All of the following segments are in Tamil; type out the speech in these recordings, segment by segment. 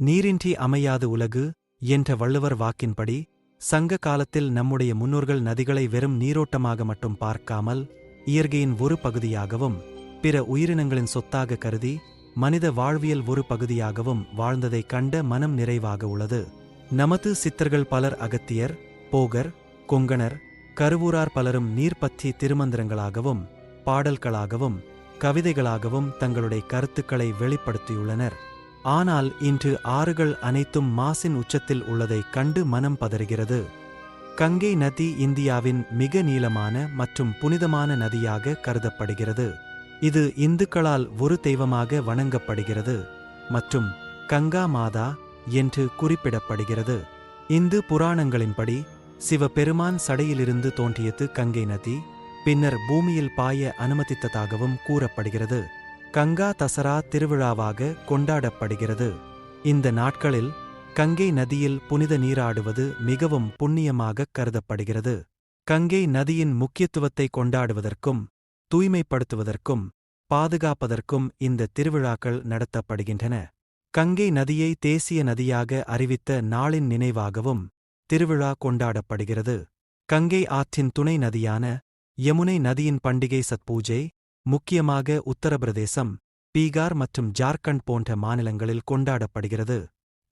நீரின்றி அமையாது உலகு என்ற வள்ளுவர் வாக்கின்படி சங்க காலத்தில் நம்முடைய முன்னோர்கள் நதிகளை வெறும் நீரோட்டமாக மட்டும் பார்க்காமல் இயற்கையின் ஒரு பகுதியாகவும் பிற உயிரினங்களின் சொத்தாக கருதி மனித வாழ்வியல் ஒரு பகுதியாகவும் வாழ்ந்ததைக் கண்ட மனம் நிறைவாக உள்ளது. நமது சித்தர்கள் பலர் அகத்தியர், போகர், கொங்கணர், கருவூரார் பலரும் நீர் பற்றி திருமந்திரங்களாகவும் பாடல்களாகவும் கவிதைகளாகவும் தங்களுடைய கருத்துக்களை வெளிப்படுத்தியுள்ளனர். ஆனால் இன்று ஆறுகள் அனைத்தும் மாசின் உச்சத்தில் உள்ளதைக் கண்டு மனம் பதறுகிறது. கங்கை நதி இந்தியாவின் மிக நீளமான மற்றும் புனிதமான நதியாக கருதப்படுகிறது. இது இந்துக்களால் ஒரு தெய்வமாக வணங்கப்படுகிறது மற்றும் கங்கா மாதா என்று குறிப்பிடப்படுகிறது. இந்து புராணங்களின்படி சிவபெருமான் சடையிலிருந்து தோன்றியது கங்கை நதி, பின்னர் பூமியில் பாய அனுமதித்ததாகவும் கூறப்படுகிறது. கங்கா தசரா திருவிழாவாக கொண்டாடப்படுகிறது. இந்த நாட்களில் கங்கை நதியில் புனித நீராடுவது மிகவும் புண்ணியமாகக் கருதப்படுகிறது. கங்கை நதியின் முக்கியத்துவத்தை கொண்டாடுவதற்கும் தூய்மைப்படுத்துவதற்கும் பாதுகாப்பதற்கும் இந்த திருவிழாக்கள் நடத்தப்படுகின்றன. கங்கை நதியை தேசிய நதியாக அறிவித்த நாளின் நினைவாகவும் திருவிழா கொண்டாடப்படுகிறது. கங்கை ஆற்றின் துணை நதியான யமுனை நதியின் பண்டிகை சத் பூஜை முக்கியமாக உத்தரப்பிரதேசம், பீகார் மற்றும் ஜார்க்கண்ட் போன்ற மாநிலங்களில் கொண்டாடப்படுகிறது.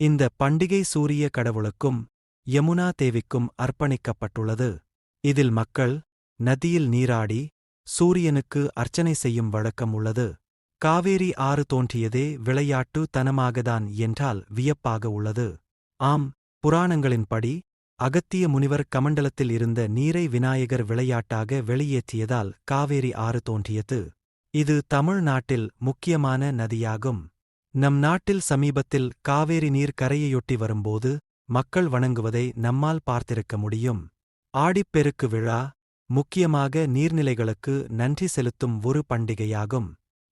இந்த பண்டிகை சூரிய கடவுளுக்கும் யமுனா தேவிக்கும் அர்ப்பணிக்கப்பட்டுள்ளது. இதில் மக்கள் நதியில் நீராடி சூரியனுக்கு அர்ச்சனை செய்யும் வழக்கம் உள்ளது. காவேரி ஆறு தோன்றியதே விளையாட்டு தனமாகத்தான் என்றால் வியப்பாக உள்ளது. ஆம், புராணங்களின்படி அகத்திய முனிவர் கமண்டலத்தில் இருந்த நீரை விநாயகர் விளையாட்டாக வெளியேற்றியதால் காவேரி ஆறு தோன்றியது. இது தமிழ்நாட்டில் முக்கியமான நதியாகும். நம் நாட்டில் சமீபத்தில் காவேரி நீர் கரையையொட்டி வரும்போது மக்கள் வணங்குவதை நம்மால் பார்த்திருக்க முடியும். ஆடிப்பெருக்கு விழா முக்கியமாக நீர்நிலைகளுக்கு நன்றி செலுத்தும் ஒரு பண்டிகையாகும்.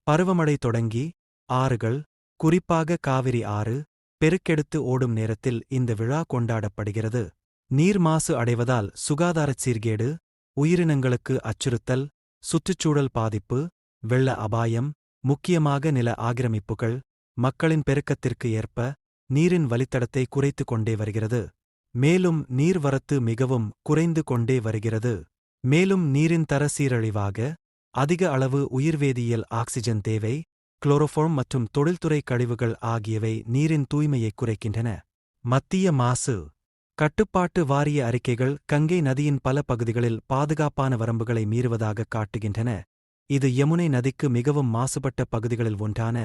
பருவமழை தொடங்கி ஆறுகள், குறிப்பாக காவிரி ஆறு, பெருக்கெடுத்து ஓடும் நேரத்தில் இந்த விழா கொண்டாடப்படுகிறது. நீர் மாசு அடைவதால் சுகாதாரச் சீர்கேடு, உயிரினங்களுக்கு அச்சுறுத்தல், சுற்றுச்சூழல் பாதிப்பு, வெள்ள அபாயம், முக்கியமாக நில ஆக்கிரமிப்புகள், மக்களின் பெருக்கத்திற்கு ஏற்ப நீரின் வழித்தடத்தை குறைத்து கொண்டே வருகிறது. மேலும் நீர்வரத்து மிகவும் குறைந்து கொண்டே வருகிறது. மேலும் நீரின் தர சீரழிவாக அதிக அளவு உயிர்வேதியியல் ஆக்சிஜன் தேவை, குளோரோஃபார்ம் மற்றும் தொழில்துறை கழிவுகள் ஆகியவை நீரின் தூய்மையை குறைக்கின்றன. மத்திய மாசு கட்டுப்பாட்டு வாரிய அறிக்கைகள் கங்கை நதியின் பல பகுதிகளில் பாதுகாப்பான வரம்புகளை மீறுவதாக காட்டுகின்றன. இது யமுனை நதிக்கு மிகவும் மாசுபட்ட பகுதிகளில் ஒன்றான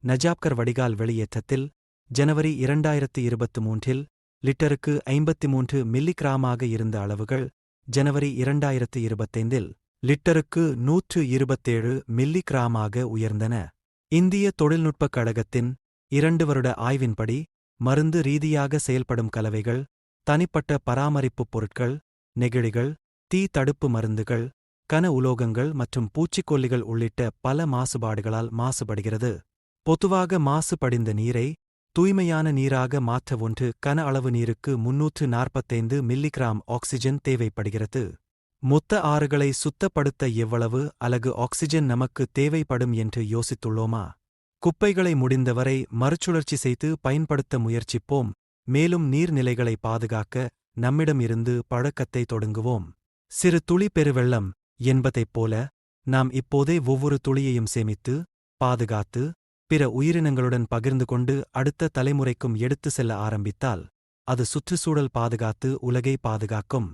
நஜாப்கர் வடிகால் வெளியேற்றத்தில் ஜனவரி 2023இல் லிட்டருக்கு 53 மில்லிகிராமாக இருந்த அளவுகள் ஜனவரி 2025இல் லிட்டருக்கு 127 மில்லிகிராமாக உயர்ந்தன. இந்திய தொழில்நுட்பக் கழகத்தின் 2 வருட ஆய்வின்படி மருந்து ரீதியாக செயல்படும் கலவைகள், தனிப்பட்ட பராமரிப்புப் பொருட்கள், நெகிழிகள், தீ தடுப்பு மருந்துகள், கன உலோகங்கள் மற்றும் பூச்சிக்கொல்லிகள் உள்ளிட்ட பல மாசுபாடுகளால் மாசுபடுகிறது. பொதுவாக மாசுபடிந்த நீரை தூய்மையான நீராக மாற்ற 1 கன அளவு நீருக்கு 345 மில்லிகிராம் ஆக்சிஜன் தேவைப்படுகிறது. மொத்த ஆறுகளை சுத்தப்படுத்த எவ்வளவு அலகு ஆக்சிஜன் நமக்கு தேவைப்படும் என்று யோசித்துள்ளோமா? குப்பைகளை முடிந்தவரை மறுசுழற்சி செய்து பயன்படுத்த முயற்சிப்போம். மேலும் நீர்நிலைகளை பாதுகாக்க நம்மிடமிருந்து பழக்கத்தை தொடங்குவோம். சிறு துளி பெருவெள்ளம் என்பதைப் போல நாம் இப்போதே ஒவ்வொரு துளியையும் சேமித்து பாதுகாத்து பிற உயிரினங்களுடன் பகிர்ந்து கொண்டு அடுத்த தலைமுறைக்கும் எடுத்து செல்ல ஆரம்பித்தால் அது சுற்றுச்சூழல் பாதுகாத்து உலகை பாதுகாக்கும்.